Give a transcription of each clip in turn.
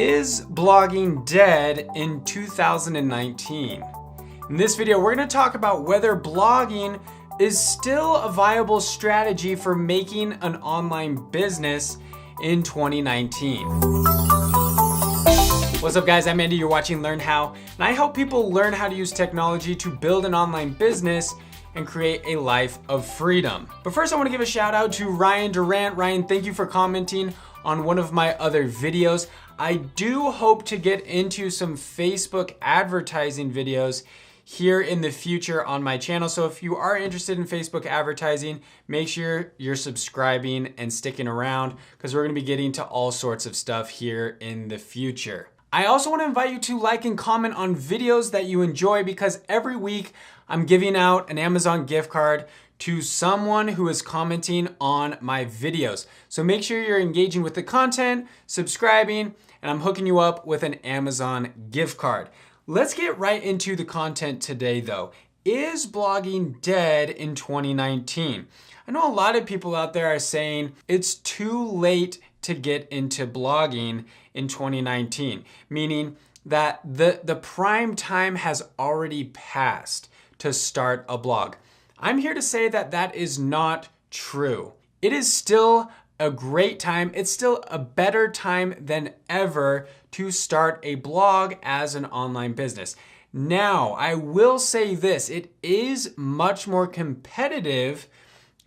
Is blogging dead in 2019? In this video, we're going to talk about whether blogging is still a viable strategy for making an online business in 2019. What's up guys, I'm Andy, you're watching Learn How, and I help people learn how to use technology to build an online business and create a life of freedom. But first I want to give a shout out to Ryan Durant. Ryan, thank you for commenting on one of my other videos. I do hope to get into some Facebook advertising videos here in the future on my channel. So if you are interested in Facebook advertising, make sure you're subscribing and sticking around because we're going to be getting to all sorts of stuff here in the future. I also want to invite you to like and comment on videos that you enjoy because every week I'm giving out an Amazon gift card to someone who is commenting on my videos. So make sure you're engaging with the content, subscribing, and I'm hooking you up with an Amazon gift card. Let's get right into the content today though. Is blogging dead in 2019? I know a lot of people out there are saying it's too late to get into blogging in 2019, meaning that the prime time has already passed to start a blog. I'm here to say that that is not true. It is still a great time. It's still a better time than ever to start a blog as an online business. Now, I will say this, it is much more competitive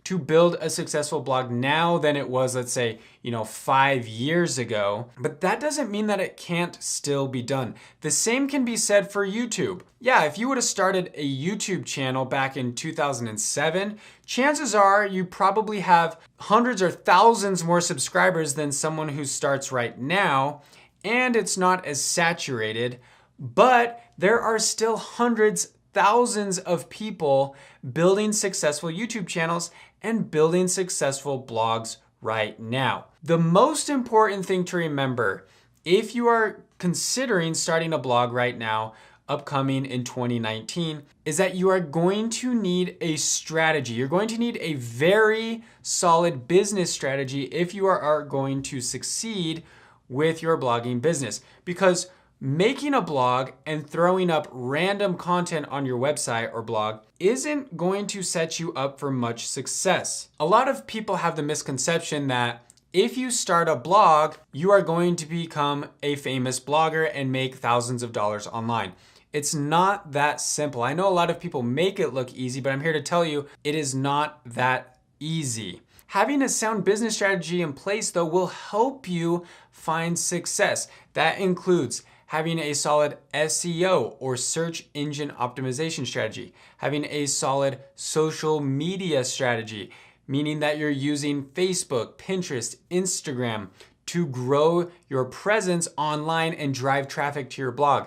to build a successful blog now than it was, let's say, 5 years ago. But that doesn't mean that it can't still be done. The same can be said for YouTube. Yeah, if you would have started a YouTube channel back in 2007, chances are you probably have hundreds or thousands more subscribers than someone who starts right now, and it's not as saturated, but there are still hundreds, thousands of people building successful YouTube channels and building successful blogs right now. The most important thing to remember if you are considering starting a blog right now, upcoming in 2019, is that you are going to need a strategy. You're going to need a very solid business strategy if you are going to succeed with your blogging business. Because making a blog and throwing up random content on your website or blog isn't going to set you up for much success. A lot of people have the misconception that if you start a blog, you are going to become a famous blogger and make thousands of dollars online. It's not that simple. I know a lot of people make it look easy, but I'm here to tell you it is not that easy. Having a sound business strategy in place though will help you find success. That includes having a solid SEO or search engine optimization strategy, having a solid social media strategy, meaning that you're using Facebook, Pinterest, Instagram to grow your presence online and drive traffic to your blog.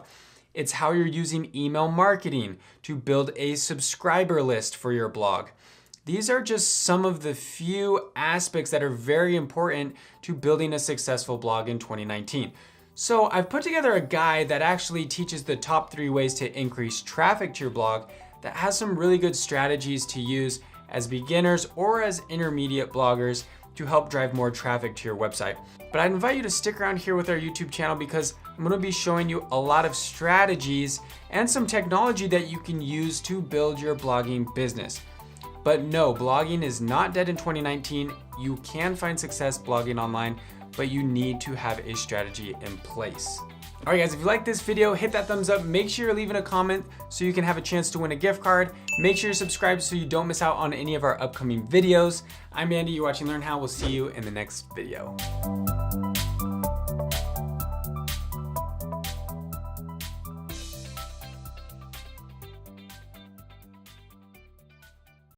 It's how you're using email marketing to build a subscriber list for your blog. These are just some of the few aspects that are very important to building a successful blog in 2019. So I've put together a guide that actually teaches the top 3 ways to increase traffic to your blog that has some really good strategies to use as beginners or as intermediate bloggers to help drive more traffic to your website. But I'd invite you to stick around here with our YouTube channel because I'm gonna be showing you a lot of strategies and some technology that you can use to build your blogging business. But no, blogging is not dead in 2019. You can find success blogging online, but you need to have a strategy in place. All right guys, if you like this video, hit that thumbs up. Make sure you're leaving a comment so you can have a chance to win a gift card. Make sure you're subscribed so you don't miss out on any of our upcoming videos. I'm Andy, you're watching Learn How. We'll see you in the next video.